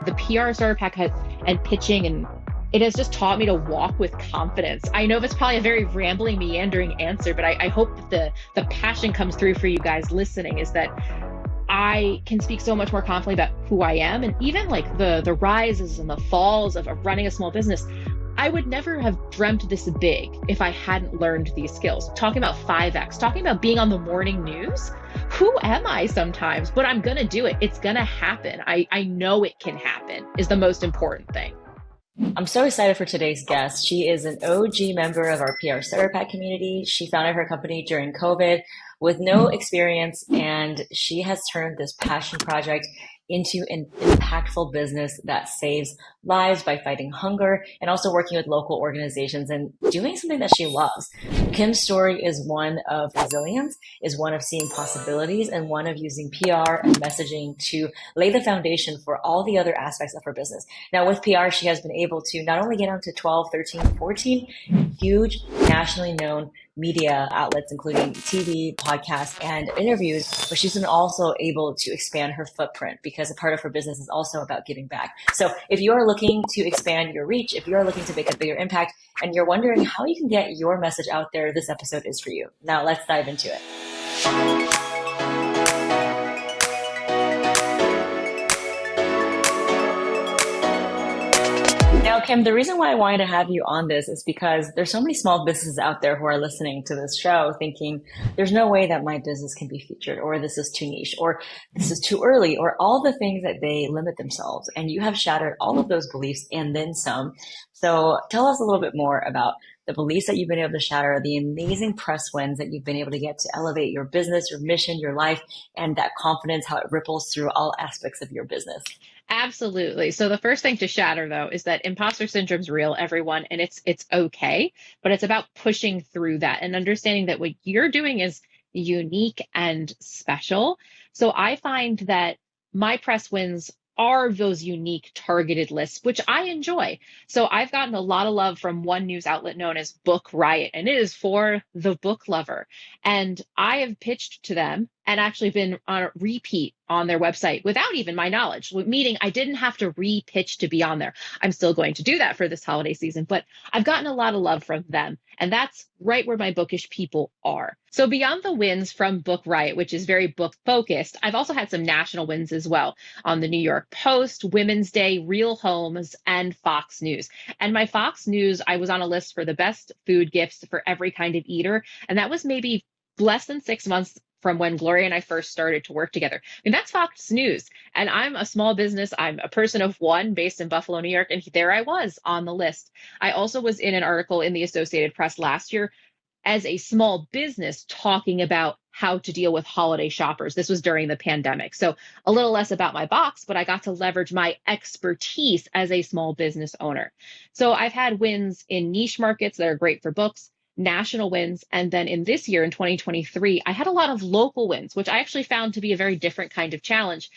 The PR starter pack and pitching, and it has just taught me to walk with confidence. I know it's probably a very rambling, meandering answer, but I hope that the passion comes through for you guys listening, is that I can speak so much more confidently about who I am, and even like the rises and the falls of running a small business. I would never have dreamt this big if I hadn't learned these skills. Talking about 5X, talking about being on the morning news. Who am I sometimes? But I'm going to do it. It's going to happen. I know it can happen is the most important thing. I'm so excited for today's guest. She is an OG member of our PR Starter Pack community. She founded her company during COVID with no experience, and she has turned this passion project into an impactful business that saves lives by fighting hunger and also working with local organizations and doing something that she loves. Kim's story is one of resilience, is one of seeing possibilities, and one of using PR and messaging to lay the foundation for all the other aspects of her business. Now with PR, she has been able to not only get onto 12, 13, 14 huge nationally known media outlets, including TV, podcasts, and interviews, but she's been also able to expand her footprint because a part of her business is also about giving back. So if you're looking to expand your reach, if you're looking to make a bigger impact, and you're wondering how you can get your message out there, this episode is for you. Now let's dive into it. Now, Kim, the reason why I wanted to have you on this is because there's so many small businesses out there who are listening to this show thinking there's no way that my business can be featured, or this is too niche, or this is too early, or all the things that they limit themselves. And you have shattered all of those beliefs and then some. So tell us a little bit more about the beliefs that you've been able to shatter, the amazing press wins that you've been able to get to elevate your business, your mission, your life, and that confidence, how it ripples through all aspects of your business. Absolutely. So the first thing to shatter though is that imposter syndrome's real, everyone, and it's okay, but it's about pushing through that and understanding that what you're doing is unique and special. So I find that my press wins are those unique targeted lists, which I enjoy. So I've gotten a lot of love from one news outlet known as Book Riot, and it is for the book lover. And I have pitched to them and actually been on a repeat on their website without even my knowledge, meaning I didn't have to re-pitch to be on there. I'm still going to do that for this holiday season, but I've gotten a lot of love from them. And that's right where my bookish people are. So beyond the wins from Book Riot, which is very book focused, I've also had some national wins as well on the New York Post, Women's Day, Real Homes, and Fox News. And my Fox News, I was on a list for the best food gifts for every kind of eater. And that was maybe less than 6 months from when Gloria and I first started to work together. I mean, that's Fox News. And I'm a small business. I'm a person of one based in Buffalo, New York. And there I was on the list. I also was in an article in the Associated Press last year as a small business talking about how to deal with holiday shoppers. This was during the pandemic. So a little less about my box, but I got to leverage my expertise as a small business owner. So I've had wins in niche markets that are great for books, national wins. And then in this year, in 2023, I had a lot of local wins, which I actually found to be a very different kind of challenge.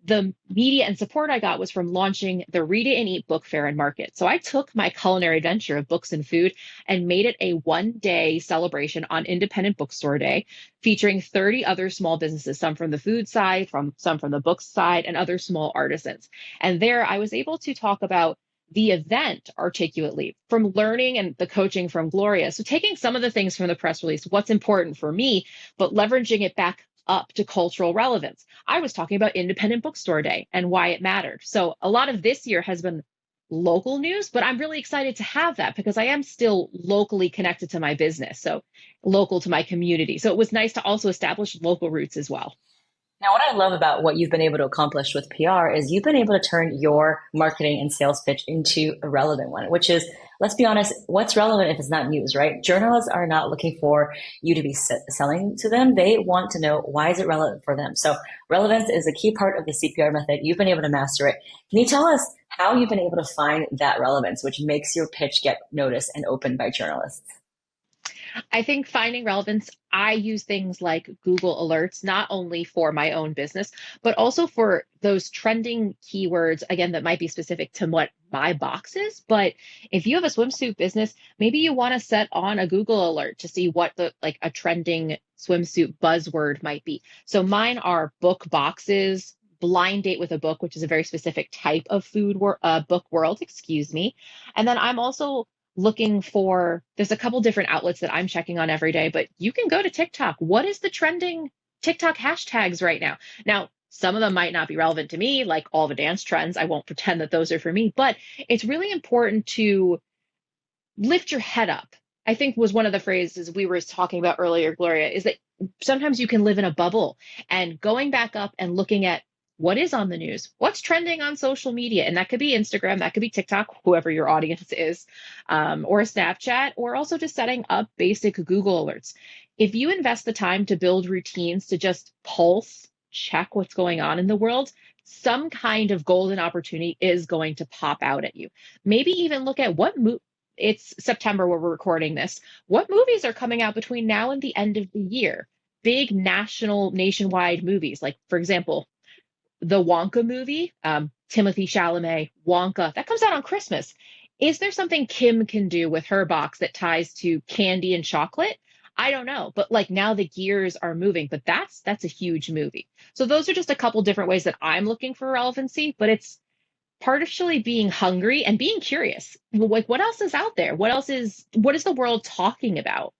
The media and support I got was from launching the Read It and Eat book fair and market. So I took my culinary adventure of books and food and made it a one-day celebration on Independent Bookstore Day, featuring 30 other small businesses, some from the food side, some from the books side, and other small artisans. And there I was able to talk about the event articulately from learning and the coaching from Gloria. So taking some of the things from the press release, what's important for me, but leveraging it back up to cultural relevance. I was talking about Independent Bookstore Day and why it mattered. So a lot of this year has been local news, but I'm really excited to have that because I am still locally connected to my business. So local to my community. So it was nice to also establish local roots as well. Now, what I love about what you've been able to accomplish with PR is you've been able to turn your marketing and sales pitch into a relevant one, which is, let's be honest, what's relevant if it's not news, right? Journalists are not looking for you to be selling to them. They want to know, why is it relevant for them? So relevance is a key part of the CPR method. You've been able to master it. Can you tell us how you've been able to find that relevance, which makes your pitch get noticed and opened by journalists? I think finding relevance, I use things like Google Alerts, not only for my own business, but also for those trending keywords, again, that might be specific to what my box is. But if you have a swimsuit business, maybe you want to set on a Google Alert to see what a trending swimsuit buzzword might be. So mine are book boxes, blind date with a book, which is a very specific type of book world, excuse me. And then I'm also looking for, there's a couple different outlets that I'm checking on every day, but you can go to TikTok. What is the trending TikTok hashtags right now? Now, some of them might not be relevant to me, like all the dance trends. I won't pretend that those are for me, but it's really important to lift your head up. I think was one of the phrases we were talking about earlier, Gloria, is that sometimes you can live in a bubble, and going back up and looking at what is on the news, what's trending on social media. And that could be Instagram, that could be TikTok, whoever your audience is, or Snapchat, or also just setting up basic Google alerts. If you invest the time to build routines to just pulse, check what's going on in the world, some kind of golden opportunity is going to pop out at you. Maybe even look at it's September where we're recording this. What movies are coming out between now and the end of the year? Big nationwide movies, like, for example, the Wonka movie, Timothy Chalamet, Wonka, that comes out on Christmas. Is there something Kim can do with her box that ties to candy and chocolate? I don't know, but like now the gears are moving, but that's a huge movie. So those are just a couple different ways that I'm looking for relevancy, but it's partially being hungry and being curious. Well, like, what else is out there? What is the world talking about?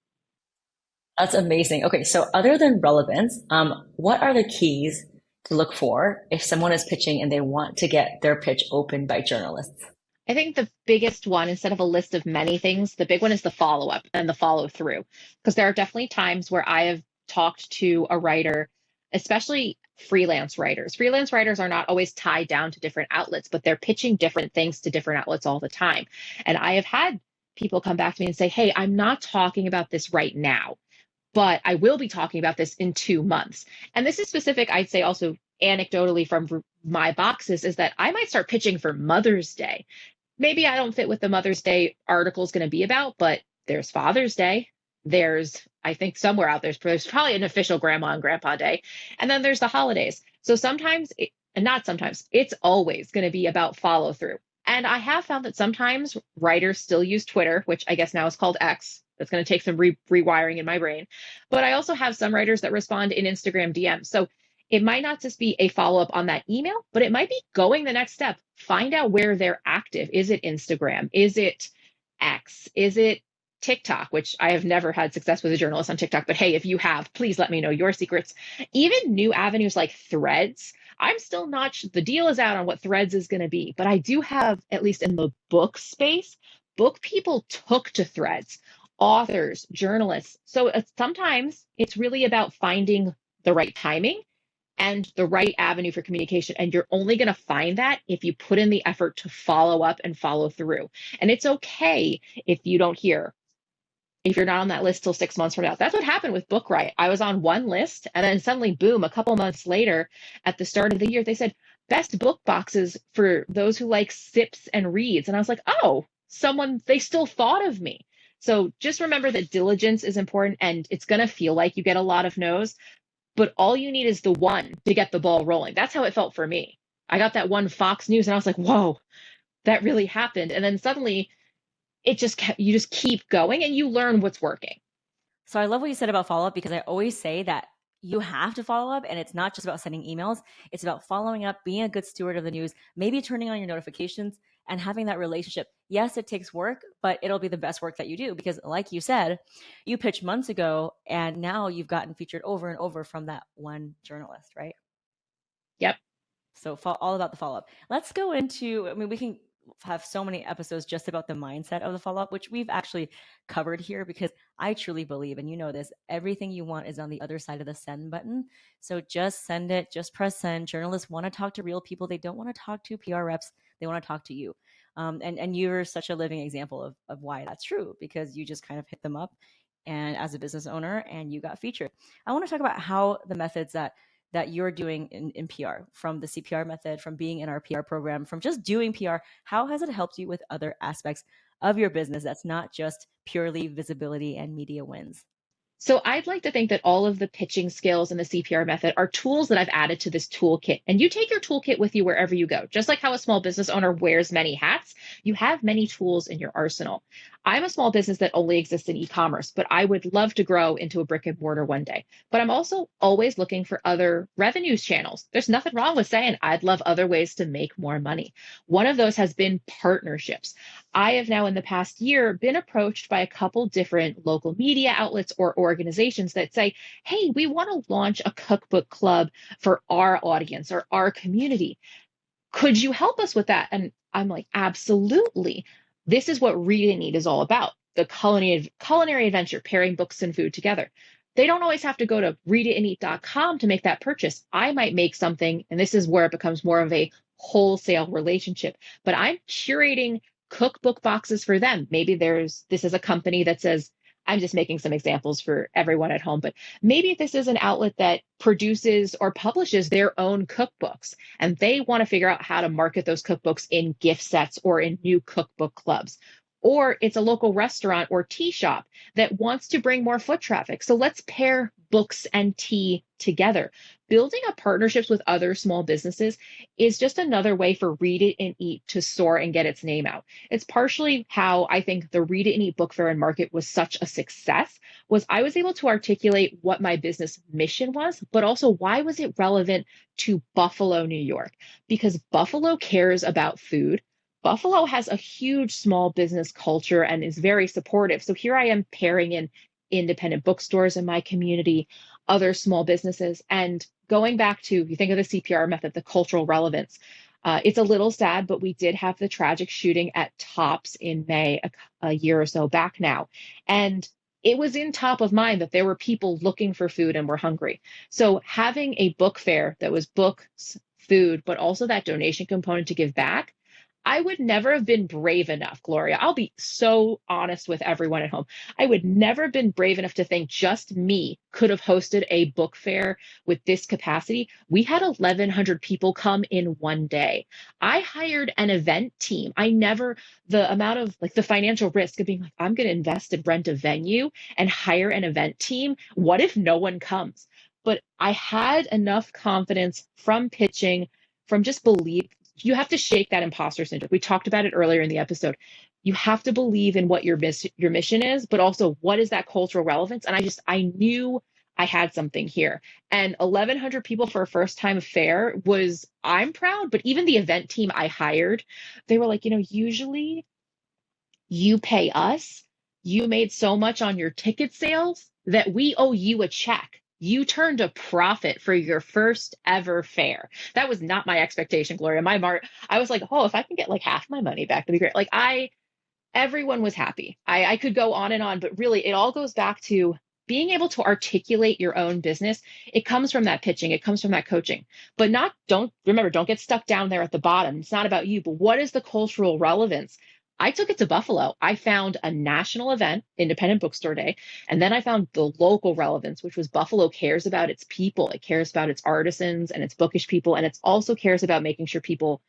That's amazing. Okay, so other than relevance, what are the keys to look for if someone is pitching and they want to get their pitch opened by journalists? I think the biggest one, instead of a list of many things, the big one is the follow up and the follow through. Because there are definitely times where I have talked to a writer, especially freelance writers. Freelance writers are not always tied down to different outlets, but they're pitching different things to different outlets all the time. And I have had people come back to me and say, hey, I'm not talking about this right now, but I will be talking about this in 2 months. And this is specific, I'd say also anecdotally from my boxes, is that I might start pitching for Mother's Day. Maybe I don't fit what the Mother's Day article is going to be about, but there's Father's Day. There's, I think somewhere out there's probably an official Grandma and Grandpa Day. And then there's the holidays. So sometimes, and not sometimes, it's always going to be about follow through. And I have found that sometimes writers still use Twitter, which I guess now is called X. That's going to take some rewiring in my brain. But I also have some writers that respond in Instagram DMs. So it might not just be a follow up on that email, but it might be going the next step. Find out where they're active. Is it Instagram? Is it X? Is it TikTok, which I have never had success with a journalist on TikTok, but hey, if you have, please let me know your secrets. Even new avenues like Threads. I'm still not, the deal is out on what Threads is going to be, but I do have, at least in the book space, book people took to Threads, authors, journalists. So sometimes it's really about finding the right timing and the right avenue for communication. And you're only going to find that if you put in the effort to follow up and follow through. And it's okay if you don't hear, if you're not on that list till 6 months from now. That's what happened with Bookright. I was on one list, and then suddenly, boom, a couple months later at the start of the year, they said best book boxes for those who like sips and reads. And I was like, oh, they still thought of me. So just remember that diligence is important, and it's going to feel like you get a lot of no's, but all you need is the one to get the ball rolling. That's how it felt for me. I got that one Fox News and I was like, whoa, that really happened. And then suddenly you just keep going and you learn what's working. So I love what you said about follow up, because I always say that you have to follow up, and it's not just about sending emails. It's about following up, being a good steward of the news, maybe turning on your notifications and having that relationship. Yes, it takes work, but it'll be the best work that you do, because like you said, you pitched months ago and now you've gotten featured over and over from that one journalist, right? Yep. So all about the follow up. Let's go into, I mean, we can have so many episodes just about the mindset of the follow up, which we've actually covered here, because I truly believe, and you know this, everything you want is on the other side of the send button. So just send it, just press send. Journalists want to talk to real people. They don't want to talk to PR reps. They want to talk to you. And you're such a living example of why that's true, because you just kind of hit them up and as a business owner, and you got featured. I want to talk about how the methods that you're doing in PR, from the CPR method, from being in our PR program, from just doing PR, how has it helped you with other aspects of your business that's not just purely visibility and media wins? So I'd like to think that all of the pitching skills and the CPR method are tools that I've added to this toolkit. And you take your toolkit with you wherever you go. Just like how a small business owner wears many hats, you have many tools in your arsenal. I'm a small business that only exists in e-commerce, but I would love to grow into a brick and mortar one day. But I'm also always looking for other revenue channels. There's nothing wrong with saying I'd love other ways to make more money. One of those has been partnerships. I have now in the past year been approached by a couple different local media outlets or organizations that say, hey, we want to launch a cookbook club for our audience or our community. Could you help us with that? And I'm like, absolutely. This is what Read and Eat is all about. The culinary adventure, pairing books and food together. They don't always have to go to readandeat.com to make that purchase. I might make something, and this is where it becomes more of a wholesale relationship, but I'm curating cookbook boxes for them. Maybe this is a company that says, I'm just making some examples for everyone at home, but maybe this is an outlet that produces or publishes their own cookbooks and they want to figure out how to market those cookbooks in gift sets or in new cookbook clubs. Or it's a local restaurant or tea shop that wants to bring more foot traffic. So let's pair books and tea together. Building up partnerships with other small businesses is just another way for Read It and Eat to soar and get its name out. It's partially how I think the Read It and Eat book fair and market was such a success was I was able to articulate what my business mission was, but also why was it relevant to Buffalo, New York? Because Buffalo cares about food. Buffalo has a huge small business culture and is very supportive. So here I am pairing in independent bookstores in my community, other small businesses, and going back to, you think of the CPR method, the cultural relevance. It's a little sad, but we did have the tragic shooting at Tops in May, a year or so back now. And it was in top of mind that there were people looking for food and were hungry. So having a book fair that was books, food, but also that donation component to give back, I would never have been brave enough, Gloria. I'll be so honest with everyone at home. I would never have been brave enough to think just me could have hosted a book fair with this capacity. We had 1,100 people come in one day. I hired an event team. The amount of like the financial risk of being like, I'm going to invest and rent a venue and hire an event team. What if no one comes? But I had enough confidence from pitching, from just belief. You have to shake that imposter syndrome. We talked about it earlier in the episode. You have to believe in what your mission is, but also what is that cultural relevance? And I knew I had something here. And 1,100 people for a first time fair I'm proud, but even the event team I hired, they were like, usually you pay us. You made so much on your ticket sales that we owe you a check. You turned a profit for your first ever fair. That was not my expectation, Gloria. I was like, oh, if I can get like half my money back, that'd be great. Everyone was happy. I could go on and on, but really it all goes back to being able to articulate your own business. It comes from that pitching. It comes from that coaching, but don't get stuck down there at the bottom. It's not about you, but what is the cultural relevance? I took it to Buffalo. I found a national event, Independent Bookstore Day, and then I found the local relevance, which was Buffalo cares about its people. It cares about its artisans and its bookish people, and it also cares about making sure people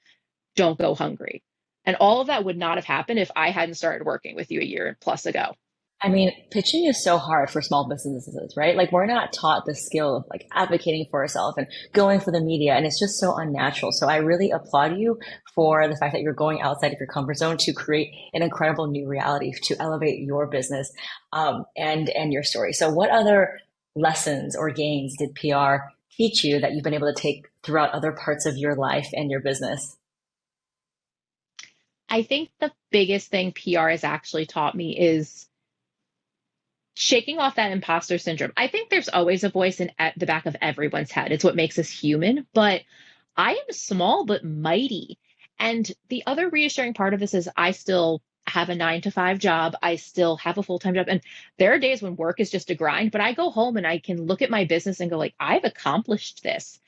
don't go hungry. And all of that would not have happened if I hadn't started working with you a year plus ago. I mean, pitching is so hard for small businesses, right? Like we're not taught the skill of like advocating for ourselves and going for the media, and it's just so unnatural. So I really applaud you for the fact that you're going outside of your comfort zone to create an incredible new reality to elevate your business, and your story. So what other lessons or gains did PR teach you that you've been able to take throughout other parts of your life and your business? I think the biggest thing PR has actually taught me is shaking off that imposter syndrome. I think there's always a voice at the back of everyone's head. It's what makes us human, but I am small but mighty. And the other reassuring part of this is I still have a 9 to 5 job. I still have a full-time job. And there are days when work is just a grind, but I go home and I can look at my business and go like, I've accomplished this.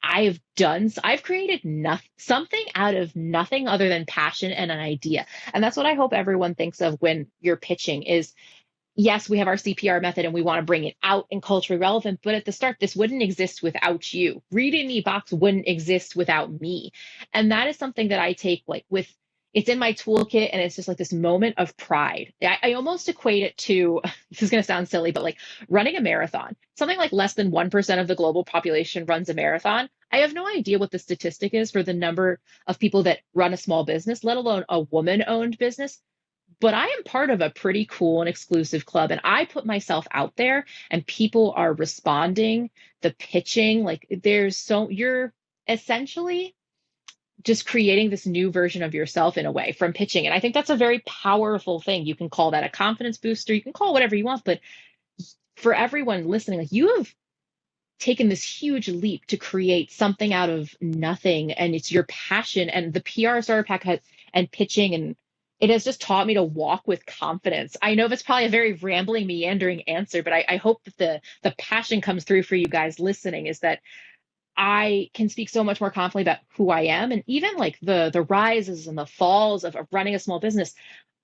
I've created something out of nothing other than passion and an idea. And that's what I hope everyone thinks of when you're pitching is, yes, we have our CPR method and we want to bring it out and culturally relevant, but at the start, this wouldn't exist without you. Read in e box wouldn't exist without me. And that is something that I take like with it's in my toolkit, and it's just like this moment of pride. I almost equate it to, this is going to sound silly, but like running a marathon. Something like less than 1% of the global population runs a marathon. I have no idea what the statistic is for the number of people that run a small business, let alone a woman-owned business. But I am part of a pretty cool and exclusive club, and I put myself out there, and people are responding, the pitching, like you're essentially just creating this new version of yourself in a way from pitching. And I think that's a very powerful thing. You can call that a confidence booster, you can call it whatever you want, but for everyone listening, like you have taken this huge leap to create something out of nothing, and it's your passion. And the PR starter pack has, and pitching, and it has just taught me to walk with confidence. I know that's probably a very rambling, meandering answer, but I hope that the passion comes through for you guys listening, is that I can speak so much more confidently about who I am, and even like the rises and the falls of running a small business.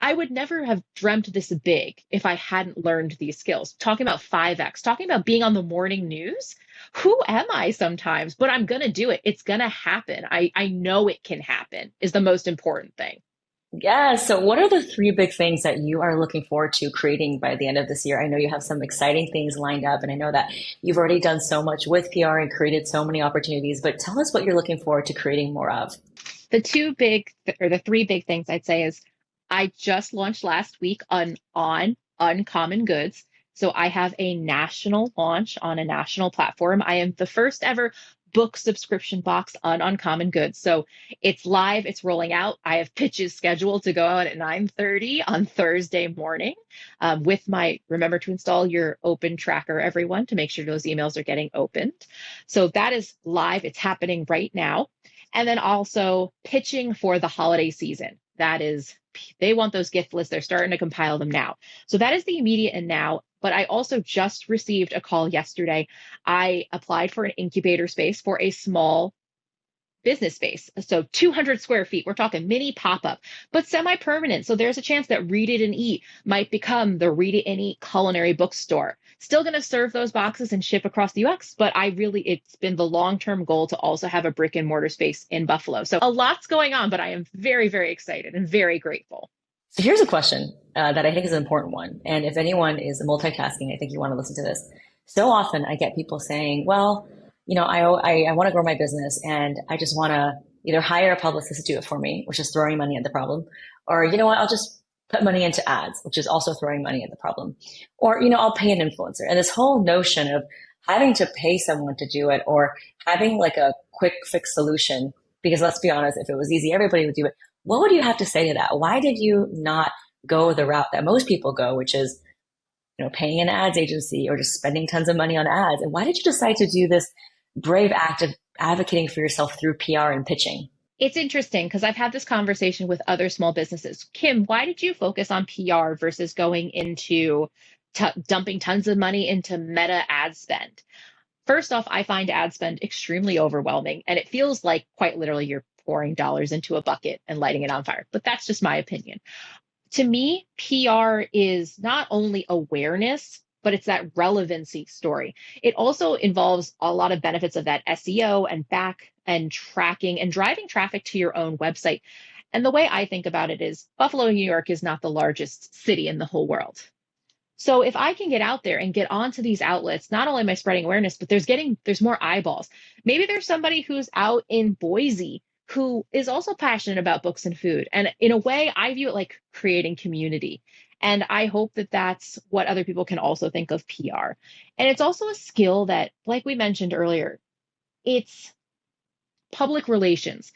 I would never have dreamt this big if I hadn't learned these skills. Talking about 5X, talking about being on the morning news. Who am I sometimes? But I'm going to do it. It's going to happen. I know it can happen is the most important thing. Yeah. So, what are the three big things that you are looking forward to creating by the end of this year? I know you have some exciting things lined up, and I know that you've already done so much with PR and created so many opportunities, but tell us what you're looking forward to creating more of. The three big things I'd say is I just launched last week on Uncommon Goods. So I have a national launch on a national platform. I am the first ever book subscription box on Uncommon Goods. So it's live, it's rolling out. I have pitches scheduled to go out at 9:30 on Thursday morning, with my, remember to install your open tracker, everyone, to make sure those emails are getting opened. So that is live. It's happening right now. And then also pitching for the holiday season. That is, they want those gift lists. They're starting to compile them now. So that is the immediate and now. But I also just received a call yesterday. I applied for an incubator space for a small business space. So 200 square feet, we're talking mini pop-up, but semi-permanent. So there's a chance that Read It and Eat might become the Read It and Eat culinary bookstore. Still going to serve those boxes and ship across the UX, but it's been the long-term goal to also have a brick and mortar space in Buffalo. So a lot's going on, but I am very, very excited and very grateful. So, here's a question that I think is an important one. And if anyone is multitasking, I think you want to listen to this. So often I get people saying, well, I want to grow my business and I just want to either hire a publicist to do it for me, which is throwing money at the problem, or you know what, I'll just put money into ads, which is also throwing money at the problem, or I'll pay an influencer. And this whole notion of having to pay someone to do it or having like a quick fix solution, because let's be honest, if it was easy, everybody would do it. What would you have to say to that? Why did you not go the route that most people go, which is paying an ads agency or just spending tons of money on ads? And why did you decide to do this brave act of advocating for yourself through PR and pitching? It's interesting because I've had this conversation with other small businesses. Kim, why did you focus on PR versus going into dumping tons of money into meta ad spend? First off, I find ad spend extremely overwhelming, and it feels like quite literally you're pouring dollars into a bucket and lighting it on fire. But that's just my opinion. To me, PR is not only awareness, but it's that relevancy story. It also involves a lot of benefits of that SEO and back and tracking and driving traffic to your own website. And the way I think about it is Buffalo, New York is not the largest city in the whole world. So if I can get out there and get onto these outlets, not only am I spreading awareness, but there's more eyeballs. Maybe there's somebody who's out in Boise who is also passionate about books and food. And in a way, I view it like creating community. And I hope that that's what other people can also think of PR. And it's also a skill that, like we mentioned earlier, it's public relations.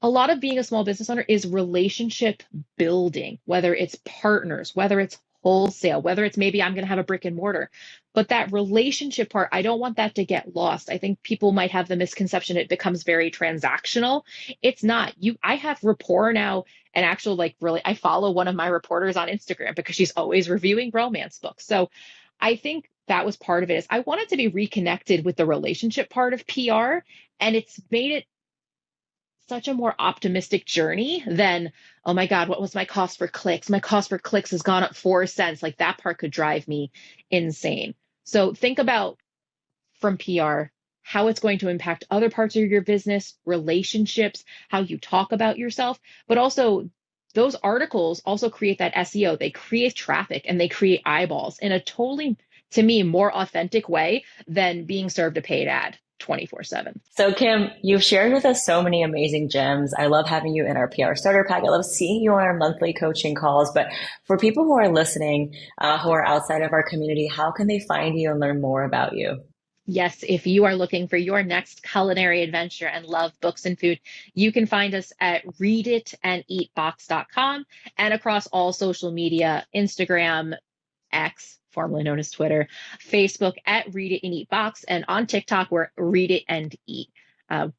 A lot of being a small business owner is relationship building, whether it's partners, whether it's wholesale, whether it's maybe I'm going to have a brick and mortar. But that relationship part, I don't want that to get lost. I think people might have the misconception it becomes very transactional. It's not. I have rapport now, and actual like really I follow one of my reporters on Instagram because she's always reviewing romance books. So I think that was part of it is I wanted to be reconnected with the relationship part of PR, and it's made it such a more optimistic journey than, oh my God, what was my cost for clicks? My cost for clicks has gone up 4 cents. Like that part could drive me insane. So think about from PR, how it's going to impact other parts of your business, relationships, how you talk about yourself, but also those articles also create that SEO. They create traffic and they create eyeballs in a totally, to me, more authentic way than being served a paid ad 24/7. So, Kim, you've shared with us so many amazing gems. I love having you in our PR starter pack. I love seeing you on our monthly coaching calls. But for people who are listening, who are outside of our community, how can they find you and learn more about you? Yes, if you are looking for your next culinary adventure and love books and food, you can find us at readitandeatbox.com and across all social media, Instagram, X, formerly known as Twitter, Facebook at Read It and Eat Box, and on TikTok, we're Read It and Eat. Uh,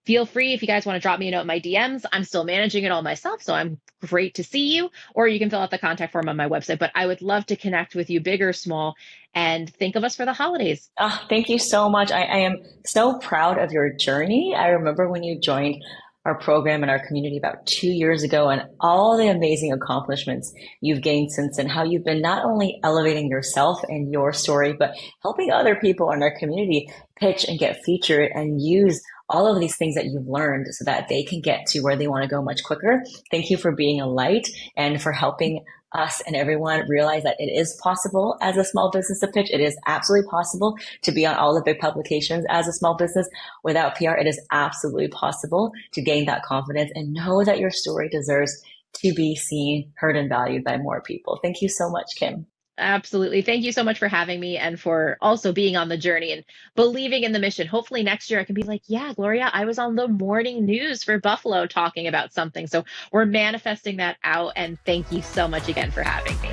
Feel free if you guys want to drop me a note in my DMs. I'm still managing it all myself, so I'm great to see you. Or you can fill out the contact form on my website. But I would love to connect with you, big or small, and think of us for the holidays. Thank you so much. I am so proud of your journey. I remember when you joined our program in our community about 2 years ago and all the amazing accomplishments you've gained since then, how you've been not only elevating yourself and your story, but helping other people in our community pitch and get featured and use all of these things that you've learned so that they can get to where they want to go much quicker. Thank you for being a light and for helping us and everyone realize that it is possible as a small business to pitch. It is absolutely possible to be on all the big publications as a small business without PR. It is absolutely possible to gain that confidence and know that your story deserves to be seen, heard, and valued by more people. Thank you so much, Kim. Absolutely. Thank you so much for having me and for also being on the journey and believing in the mission. Hopefully next year I can be like, yeah, Gloria, I was on the morning news for Buffalo talking about something. So we're manifesting that out. And thank you so much again for having me.